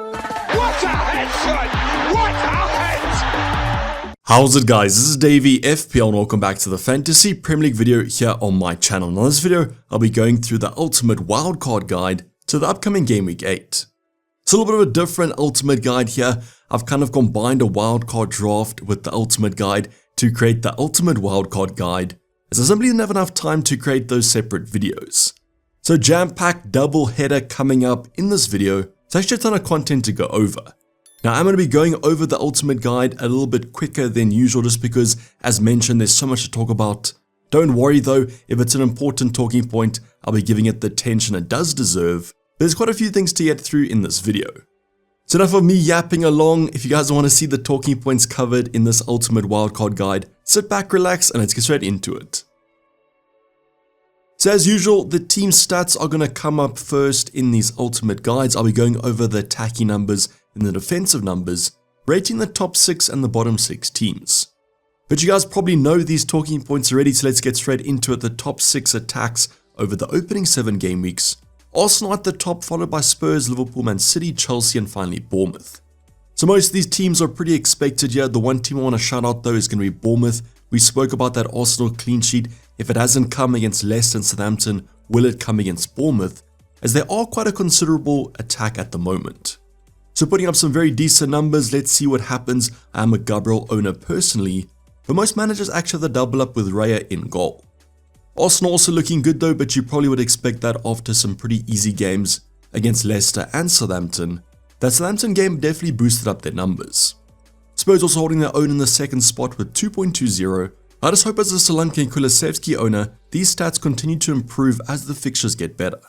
What a headshot! What a head! How's it, guys? This is Dayvy, FPL, and welcome back to the Fantasy Premier League video here on my channel. Now in this video, I'll be going through the ultimate wildcard guide to the upcoming Game Week 8. It's a little bit of a different ultimate guide here. I've kind of combined a wildcard draft with the ultimate guide to create the ultimate wildcard guide, as I simply didn't have enough time to create those separate videos. So jam-packed double header coming up in this video. It's actually a ton of content to go over. Now I'm going to be going over the ultimate guide a little bit quicker than usual just because, as mentioned, there's so much to talk about. Don't worry though, if it's an important talking point, I'll be giving it the attention it does deserve. There's quite a few things to get through in this video. So enough of me yapping along. If you guys want to see the talking points covered in this ultimate wildcard guide, sit back, relax, and let's get straight into it. So as usual, the team stats are going to come up first in these ultimate guides. I'll be going over the attacking numbers and the defensive numbers, rating the top 6 and the bottom 6 teams. But you guys probably know these talking points already, so let's get straight into it. The top 6 attacks over the opening 7 game weeks. Arsenal at the top, followed by Spurs, Liverpool, Man City, Chelsea, and finally Bournemouth. So most of these teams are pretty expected here. The one team I want to shout out though is going to be Bournemouth. We spoke about that Arsenal clean sheet. If it hasn't come against Leicester and Southampton, will it come against Bournemouth? As they are quite a considerable attack at the moment. So putting up some very decent numbers, let's see what happens. I am a Gabriel owner personally, but most managers actually have the double up with Raya in goal. Arsenal also looking good though, but you probably would expect that after some pretty easy games against Leicester and Southampton. That Southampton game definitely boosted up their numbers. Spurs also holding their own in the second spot with 2.20. I just hope as a Solanke and Kulusevski owner, these stats continue to improve as the fixtures get better.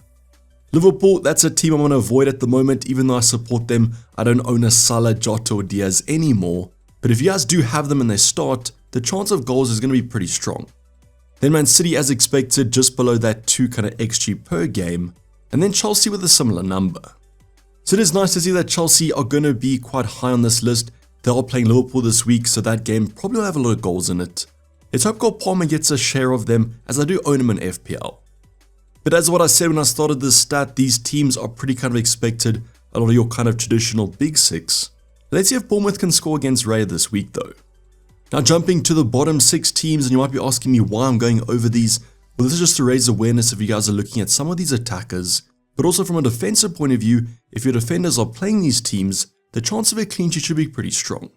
Liverpool, that's a team I want to avoid at the moment. Even though I support them, I don't own a Salah, Jota or Diaz anymore. But if you guys do have them and they start, the chance of goals is going to be pretty strong. Then Man City as expected, just below that 2 kind of XG per game. And then Chelsea with a similar number. So it is nice to see that Chelsea are going to be quite high on this list. They are playing Liverpool this week, so that game probably will have a lot of goals in it. Let's hope Cole Palmer gets a share of them, as I do own him in FPL. But as what I said when I started this stat, these teams are pretty kind of expected, a lot of your kind of traditional big 6. Let's see if Bournemouth can score against Raya this week though. Now jumping to the bottom 6 teams, and you might be asking me why I'm going over these. Well, this is just to raise awareness if you guys are looking at some of these attackers, but also from a defensive point of view, if your defenders are playing these teams, the chance of a clean sheet should be pretty strong.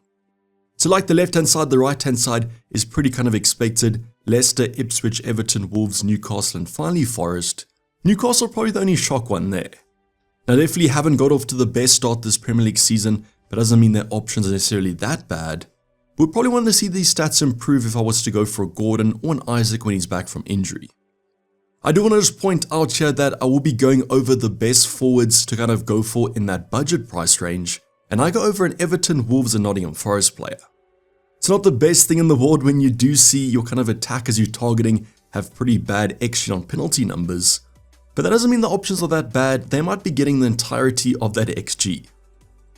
So like the left hand side, the right hand side is pretty kind of expected. Leicester, Ipswich, Everton, Wolves, Newcastle, and finally Forest. Newcastle probably the only shock one there. Now definitely haven't got off to the best start this Premier League season, but doesn't mean their options are necessarily that bad. We'd probably want to see these stats improve if I was to go for a Gordon or an Isaac when he's back from injury. I do want to just point out here that I will be going over the best forwards to kind of go for in that budget price range. And I go over an Everton, Wolves, and Nottingham Forest player. It's not the best thing in the world when you do see your kind of attackers you're targeting have pretty bad XG on penalty numbers. But that doesn't mean the options are that bad. They might be getting the entirety of that XG.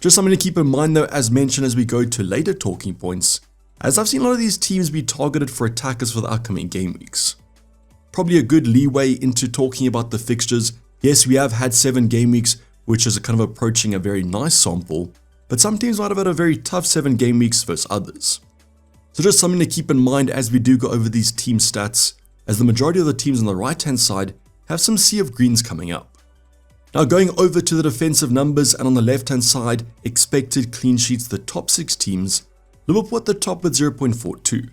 Just something to keep in mind though, as mentioned as we go to later talking points, as I've seen a lot of these teams be targeted for attackers for the upcoming game weeks. Probably a good leeway into talking about the fixtures. Yes, we have had 7 game weeks, which is kind of approaching a very nice sample, but some teams might have had a very tough 7 game weeks versus others. So just something to keep in mind as we do go over these team stats, as the majority of the teams on the right hand side have some sea of greens coming up. Now going over to the defensive numbers, and on the left hand side, expected clean sheets, the top 6 teams, Liverpool at the top with 0.42.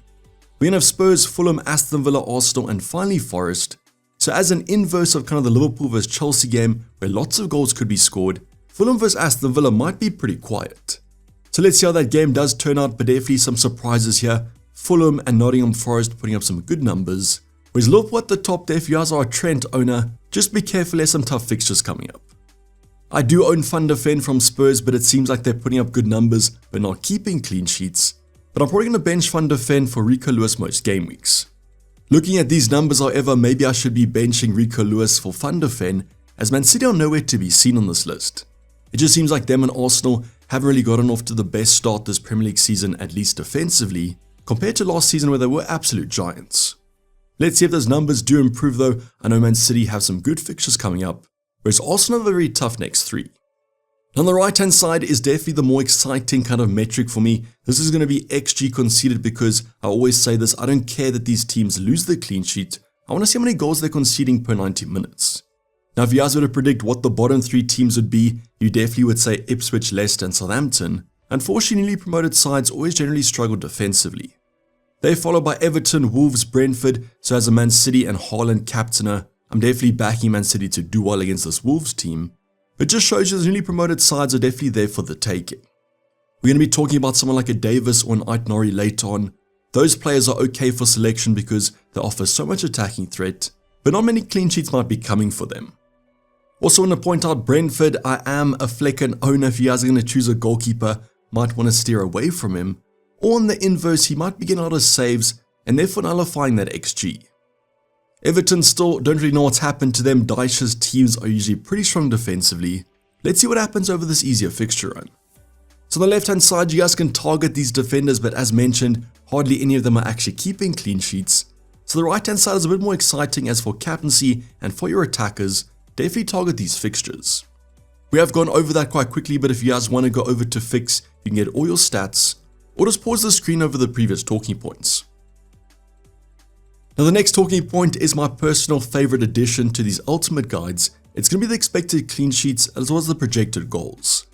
We then have Spurs, Fulham, Aston Villa, Arsenal, and finally Forest. So as an inverse of kind of the Liverpool vs Chelsea game, where lots of goals could be scored, Fulham vs Aston Villa might be pretty quiet. So let's see how that game does turn out, but definitely some surprises here. Fulham and Nottingham Forest putting up some good numbers. Whereas Liverpool at the top there, if you guys are a Trent owner, just be careful, there's some tough fixtures coming up. I do own Van der Ven from Spurs, but it seems like they're putting up good numbers, but not keeping clean sheets. But I'm probably going to bench Van der Ven for Rico Lewis most game weeks. Looking at these numbers, however, maybe I should be benching Rico Lewis for Van der Ven, as Man City are nowhere to be seen on this list. It just seems like them and Arsenal haven't really gotten off to the best start this Premier League season, at least defensively, compared to last season where they were absolute giants. Let's see if those numbers do improve though. I know Man City have some good fixtures coming up, whereas Arsenal have a very tough next 3. On the right hand side is definitely the more exciting kind of metric for me. This is going to be XG conceded because I always say this, I don't care that these teams lose the clean sheet. I want to see how many goals they're conceding per 90 minutes. Now if you guys were to predict what the bottom 3 teams would be, you definitely would say Ipswich, Leicester and Southampton. Unfortunately, newly promoted sides always generally struggle defensively. They're followed by Everton, Wolves, Brentford, so as a Man City and Haaland captainer, I'm definitely backing Man City to do well against this Wolves team. It just shows you the newly promoted sides are definitely there for the taking. We're going to be talking about someone like a Davis or an Aitnori later on. Those players are okay for selection because they offer so much attacking threat, but not many clean sheets might be coming for them. Also want to point out Brentford, I am a Flecken owner. If you guys are going to choose a goalkeeper, might want to steer away from him. Or on the inverse, he might be getting a lot of saves and therefore nullifying that XG. Everton still don't really know what's happened to them. Dyche's teams are usually pretty strong defensively. Let's see what happens over this easier fixture run. So on the left hand side, you guys can target these defenders, but as mentioned, hardly any of them are actually keeping clean sheets. So the right hand side is a bit more exciting as for captaincy and for your attackers, definitely target these fixtures. We have gone over that quite quickly, but if you guys want to go over to fix, you can get all your stats, or just pause the screen over the previous talking points. Now the next talking point is my personal favorite addition to these ultimate guides. It's going to be the expected clean sheets as well as the projected goals.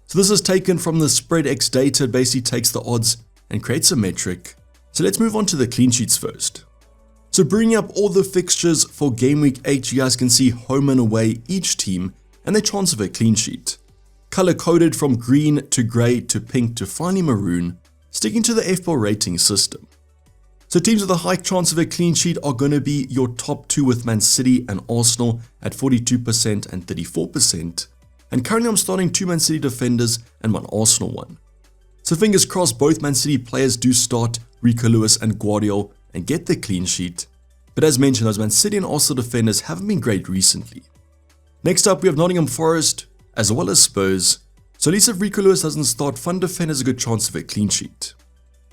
So this is taken from the spread X data. It basically takes the odds and creates a metric. So let's move on to the clean sheets first. So bringing up all the fixtures for game week 8, you guys can see home and away each team and their chance of a clean sheet. Color coded from green to grey to pink to finally maroon, sticking to the FPL rating system. So teams with a high chance of a clean sheet are going to be your top 2 with Man City and Arsenal at 42% and 34%. And currently I'm starting 2 Man City defenders and 1 Arsenal one. So fingers crossed both Man City players do start Rico Lewis and Guardiola and get the clean sheet. But as mentioned, those Man City and Arsenal defenders haven't been great recently. Next up we have Nottingham Forest as well as Spurs. So at least if Rico Lewis doesn't start, fun defenders a good chance of a clean sheet.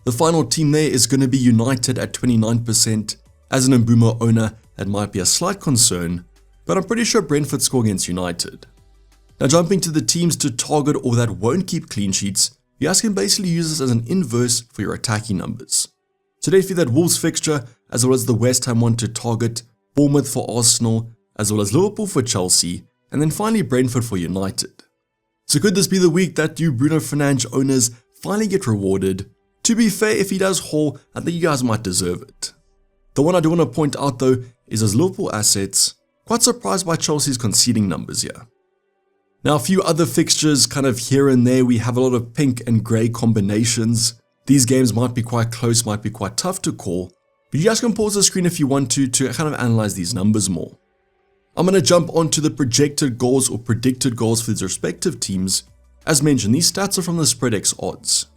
The final team there is going to be United at 29%. As an Mbeumo owner, that might be a slight concern, but I'm pretty sure Brentford score against United. Now jumping to the teams to target or that won't keep clean sheets, you guys can basically use this as an inverse for your attacking numbers. So definitely that Wolves fixture, as well as the West Ham one to target, Bournemouth for Arsenal, as well as Liverpool for Chelsea, and then finally Brentford for United. So could this be the week that you Bruno Fernandes owners finally get rewarded? To be fair, if he does haul, I think you guys might deserve it. The one I do want to point out though is his Liverpool assets. Quite surprised by Chelsea's conceding numbers here. Now a few other fixtures kind of here and there, we have a lot of pink and grey combinations. These games might be quite close, might be quite tough to call, but you guys can pause the screen if you want to kind of analyze these numbers more. I'm going to jump onto the projected goals or predicted goals for these respective teams. As mentioned, these stats are from the SpreadX odds.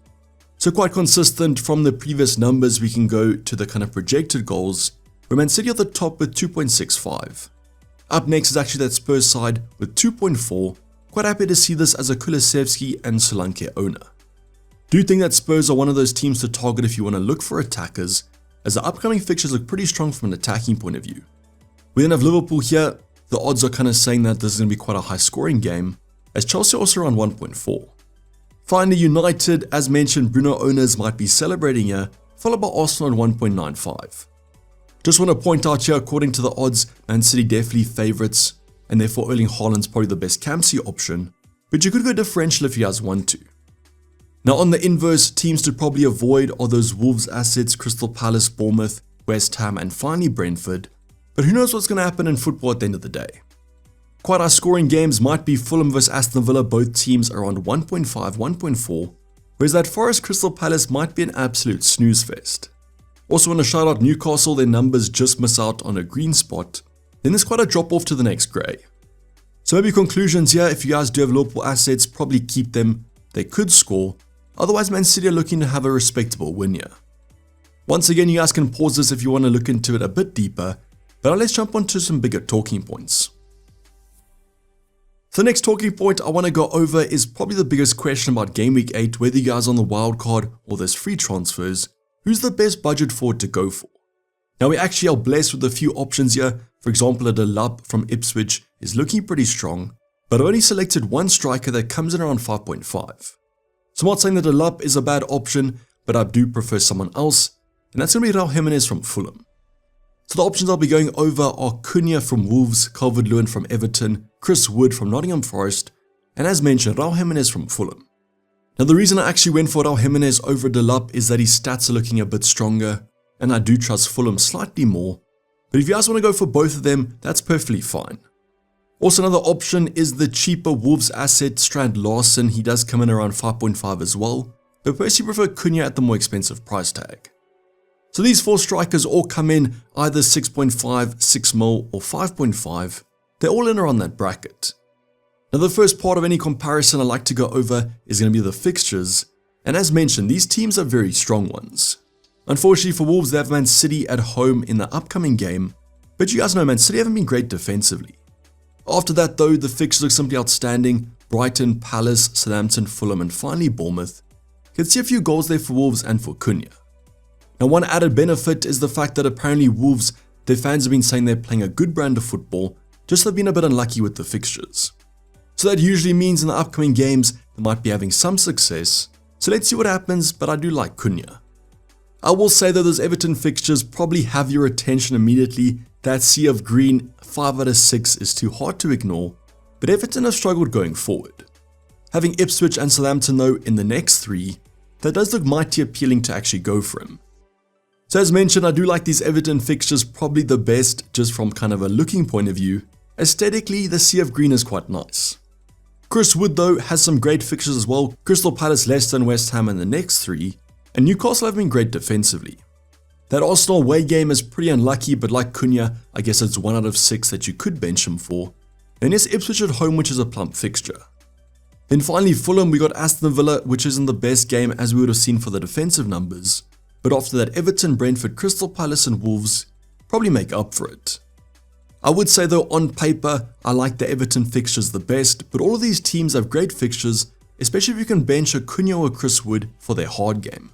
So quite consistent from the previous numbers, we can go to the kind of projected goals, where Man City at the top with 2.65. Up next is actually that Spurs side with 2.4. Quite happy to see this as a Kulusevski and Solanke owner. Do think that Spurs are one of those teams to target if you want to look for attackers, as the upcoming fixtures look pretty strong from an attacking point of view. We then have Liverpool here. The odds are kind of saying that this is going to be quite a high scoring game, as Chelsea are also around 1.4. Finally, United, as mentioned, Bruno owners might be celebrating here, followed by Arsenal at 1.95. Just want to point out here, according to the odds, Man City definitely favourites, and therefore Erling Haaland's probably the best Campsy option, but you could go differential if you guys want to. Now on the inverse, teams to probably avoid are those Wolves assets, Crystal Palace, Bournemouth, West Ham, and finally Brentford, but who knows what's going to happen in football at the end of the day. Quite high scoring games might be Fulham vs Aston Villa, both teams around 1.5, 1.4, whereas that Forest Crystal Palace might be an absolute snooze fest. Also want to shout out Newcastle, their numbers just miss out on a green spot, then there's quite a drop off to the next grey. So maybe conclusions here, if you guys do have Liverpool assets, probably keep them, they could score, otherwise Man City are looking to have a respectable win here. Once again, you guys can pause this if you want to look into it a bit deeper, but now let's jump onto some bigger talking points. So the next talking point I want to go over is probably the biggest question about Game Week 8, whether you guys are on the wildcard or there's free transfers, who's the best budget forward to go for? Now we actually are blessed with a few options here. For example, a Delap from Ipswich is looking pretty strong, but I've only selected one striker that comes in around 5.5. So I'm not saying that Delap is a bad option, but I do prefer someone else, and that's going to be Raul Jimenez from Fulham. So the options I'll be going over are Cunha from Wolves, Calvert-Lewin from Everton, Chris Wood from Nottingham Forest, and as mentioned, Raul Jimenez from Fulham. Now the reason I actually went for Raul Jimenez over Delap is that his stats are looking a bit stronger, and I do trust Fulham slightly more, but if you guys want to go for both of them, that's perfectly fine. Also another option is the cheaper Wolves asset Strand Larsen. He does come in around 5.5 as well, but personally prefer Cunha at the more expensive price tag. So these four strikers all come in either 6.5, 6 mil or 5.5, they're all in around that bracket. Now the first part of any comparison I like to go over is going to be the fixtures, and as mentioned, these teams are very strong ones. Unfortunately for Wolves, they have Man City at home in the upcoming game, but you guys know Man City haven't been great defensively. After that though, the fixtures look simply outstanding: Brighton, Palace, Southampton, Fulham and finally Bournemouth. You can see a few goals there for Wolves and for Cunha. Now one added benefit is the fact that apparently Wolves, their fans have been saying they're playing a good brand of football, just they've been a bit unlucky with the fixtures. So that usually means in the upcoming games they might be having some success, so let's see what happens, but I do like Cunha. I will say that those Everton fixtures probably have your attention immediately. That sea of green, 5 out of 6 is too hard to ignore, but Everton have struggled going forward. Having Ipswich and Southampton though in the next 3, that does look mighty appealing to actually go for him. So as mentioned, I do like these Everton fixtures probably the best just from kind of a looking point of view. Aesthetically, the sea of green is quite nice. Chris Wood though has some great fixtures as well: Crystal Palace, Leicester and West Ham in the next 3, and Newcastle have been great defensively. That Arsenal away game is pretty unlucky, but like Cunha, I guess it's 1 out of 6 that you could bench him for. And yes, Ipswich at home, which is a plump fixture. Then finally Fulham, we got Aston Villa, which isn't the best game as we would have seen for the defensive numbers, but after that Everton, Brentford, Crystal Palace and Wolves probably make up for it. I would say though, on paper, I like the Everton fixtures the best, but all of these teams have great fixtures, especially if you can bench a Cunha or Chris Wood for their hard game.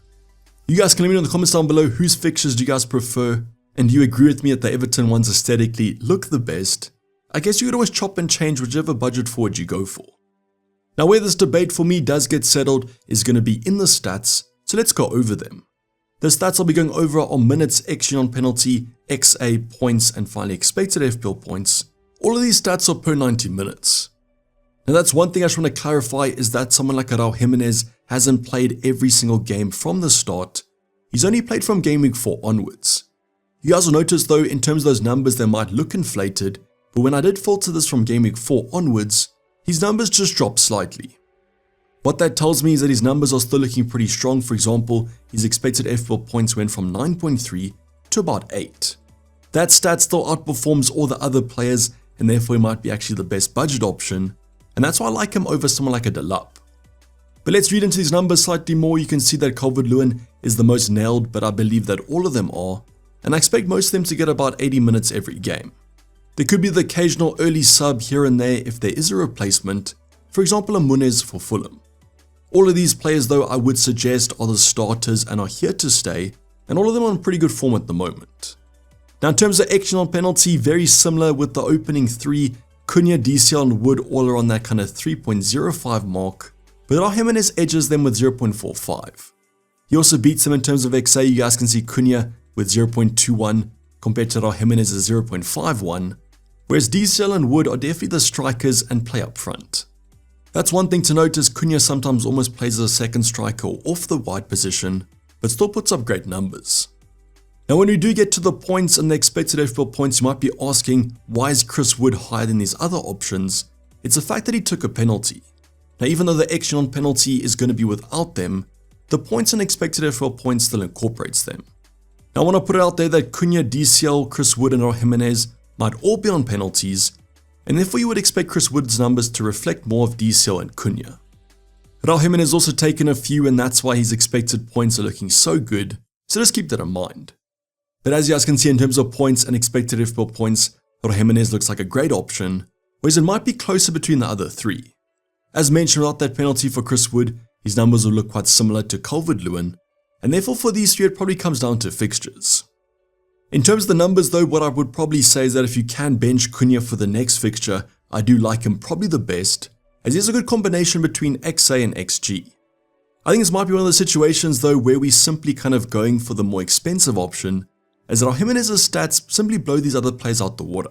You guys can let me know in the comments down below whose fixtures do you guys prefer, and do you agree with me that the Everton ones aesthetically look the best? I guess you could always chop and change whichever budget forward you go for. Now where this debate for me does get settled is going to be in the stats, so let's go over them. The stats I'll be going over are minutes, XG on penalty, XA, points, and finally expected FPL points. All of these stats are per 90 minutes. Now that's one thing I just want to clarify, is that someone like Raul Jimenez hasn't played every single game from the start. He's only played from game week 4 onwards. You guys will notice though, in terms of those numbers, they might look inflated, but when I did filter this from game week 4 onwards, his numbers just dropped slightly. What that tells me is that his numbers are still looking pretty strong. For example, his expected FPL points went from 9.3 to about 8. That stat still outperforms all the other players, and therefore he might be actually the best budget option, and that's why I like him over someone like a Delap. But let's read into these numbers slightly more. You can see that Calvert-Lewin is the most nailed, but I believe that all of them are, and I expect most of them to get about 80 minutes every game. There could be the occasional early sub here and there if there is a replacement, for example a Muniz for Fulham. All of these players though I would suggest are the starters and are here to stay, and all of them are in pretty good form at the moment. Now in terms of XG on penalty, very similar with the opening 3, Cunha, DCL and Wood all are on that kind of 3.05 mark, but Raul Jimenez edges them with 0.45. He also beats them in terms of XA. You guys can see Cunha with 0.21 compared to Raul Jimenez's 0.51, whereas DCL and Wood are definitely the strikers and play up front. That's one thing to notice. Cunha sometimes almost plays as a second striker or off the wide position, but still puts up great numbers. Now when we do get to the points and the expected FPL points, you might be asking, why is Chris Wood higher than these other options? It's the fact that he took a penalty. Now even though the XG on penalty is going to be without them, the points and expected FPL points still incorporates them. Now I want to put it out there that Cunha, DCL, Chris Wood and Raul Jimenez might all be on penalties, and therefore you would expect Chris Wood's numbers to reflect more of DCL and Cunha. Raul Jimenez has also taken a few, and that's why his expected points are looking so good, so just keep that in mind. But as you guys can see, in terms of points and expected FPL points, Raul Jimenez looks like a great option, whereas it might be closer between the other 3. As mentioned, without that penalty for Chris Wood, his numbers will look quite similar to Calvert-Lewin, and therefore for these 3 it probably comes down to fixtures. In terms of the numbers though, what I would probably say is that if you can bench Cunha for the next fixture, I do like him probably the best, as he has a good combination between XA and XG. I think this might be one of those situations though where we simply kind of going for the more expensive option, as Raul Jimenez's stats simply blow these other players out the water.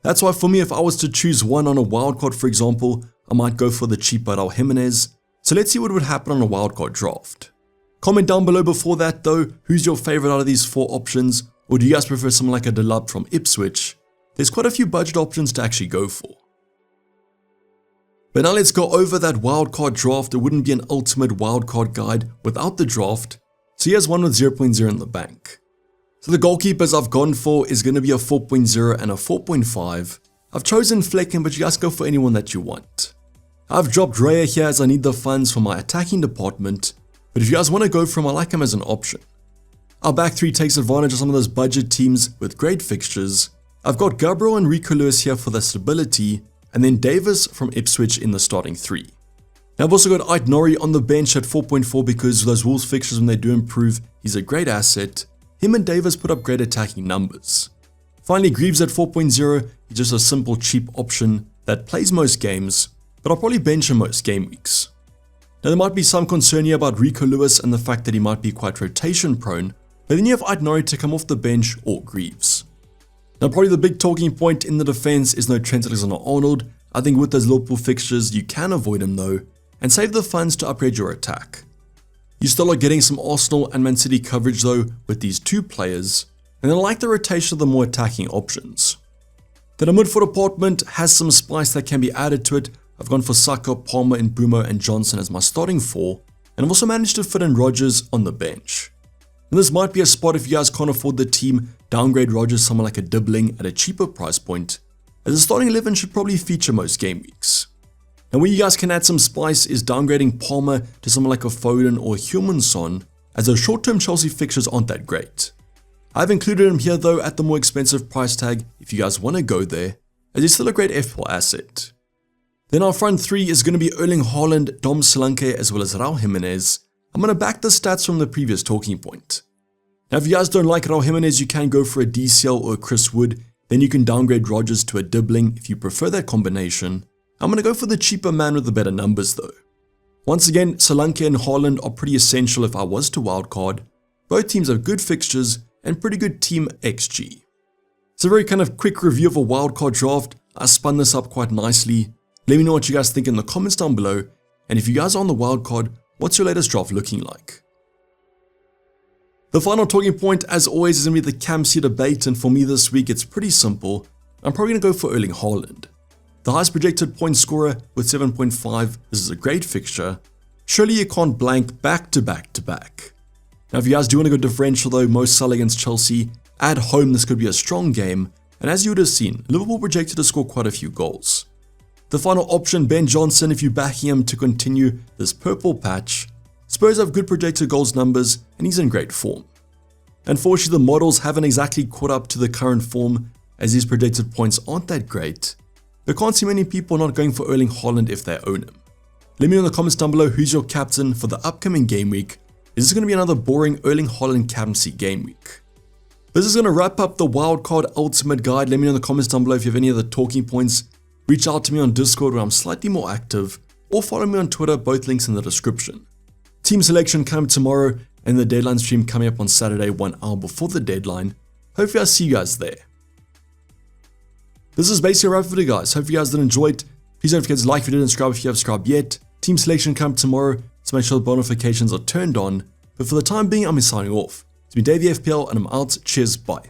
That's why for me, if I was to choose one on a wildcard for example, I might go for the cheaper Raul Jimenez. So let's see what would happen on a wildcard draft. Comment down below before that though, who's your favorite out of these 4 options, or do you guys prefer someone like a Delap from Ipswich? There's quite a few budget options to actually go for. But now let's go over that wildcard draft. It wouldn't be an ultimate wildcard guide without the draft, so here's one with 0.0 in the bank. So the goalkeepers I've gone for is going to be a 4.0 and a 4.5. I've chosen Flecken, but you guys go for anyone that you want. I've dropped Raya here as I need the funds for my attacking department, but if you guys want to go for him, I like him as an option. Our back 3 takes advantage of some of those budget teams with great fixtures. I've got Gabriel and Rico Lewis here for the stability, and then Davis from Ipswich in the starting 3. Now I've also got Ait Nori on the bench at 4.4 because those Wolves fixtures, when they do improve, he's a great asset. Him and Davis put up great attacking numbers. Finally, Greaves at 4.0, he's just a simple cheap option that plays most games, but I'll probably bench him most game weeks. Now there might be some concern here about Rico Lewis and the fact that he might be quite rotation prone, but then you have Ait Nori to come off the bench or Greaves. Now probably the big talking point in the defense is no Trent Alexander-Arnold. I think with those Liverpool fixtures you can avoid him though, and save the funds to upgrade your attack. You still are getting some Arsenal and Man City coverage though with these 2 players, and I like the rotation of the more attacking options. Then a midfield department has some spice that can be added to it. I've gone for Saka, Palmer, Mbeumo and Johnson as my starting 4, and I've also managed to fit in Rodgers on the bench. And this might be a spot if you guys can't afford the team, downgrade Rodgers someone like a Dibbling at a cheaper price point, as the starting 11 should probably feature most game weeks. And where you guys can add some spice is downgrading Palmer to someone like a Foden or a Humanson, as those short-term Chelsea fixtures aren't that great. I've included him here though at the more expensive price tag if you guys want to go there, as he's still a great FPL asset. Then our front 3 is going to be Erling Haaland, Dom Solanke as well as Raul Jimenez. I'm going to back the stats from the previous talking point. Now if you guys don't like Raul Jimenez, you can go for a DCL or a Chris Wood, then you can downgrade Rodgers to a Dibbling if you prefer that combination. I'm going to go for the cheaper man with the better numbers though. Once again, Solanke and Haaland are pretty essential if I was to wildcard. Both teams have good fixtures and pretty good team XG. It's a very kind of quick review of a wildcard draft. I spun this up quite nicely. Let me know what you guys think in the comments down below, and if you guys are on the wildcard, what's your latest draft looking like? The final talking point, as always, is going to be the captaincy debate, and for me this week it's pretty simple. I'm probably going to go for Erling Haaland. The highest projected point scorer with 7.5, this is a great fixture. Surely you can't blank back to back to back. Now if you guys do want to go differential though, most sell against Chelsea. At home this could be a strong game, and as you would have seen, Liverpool projected to score quite a few goals. The final option, Ben Johnson, if you're backing him to continue this purple patch. Spurs have good projected goals numbers and he's in great form. Unfortunately the models haven't exactly caught up to the current form, as these projected points aren't that great. But can't see many people not going for Erling Haaland if they own him. Let me know in the comments down below who's your captain for the upcoming game week. Is this going to be another boring Erling Haaland captaincy game week? This is going to wrap up the Wildcard Ultimate Guide. Let me know in the comments down below if you have any other talking points. Reach out to me on Discord where I'm slightly more active, or follow me on Twitter, both links in the description. Team selection coming tomorrow, and the deadline stream coming up on Saturday 1 hour before the deadline. Hopefully I'll see you guys there. This is basically a wrap for you guys. Hope you guys did enjoy it. Please don't forget to like if you didn't subscribe if you haven't subscribed yet. Team selection coming tomorrow, so make sure the notifications are turned on. But for the time being, I'm signing off. It's been Dayvy FPL and I'm out. Cheers, bye.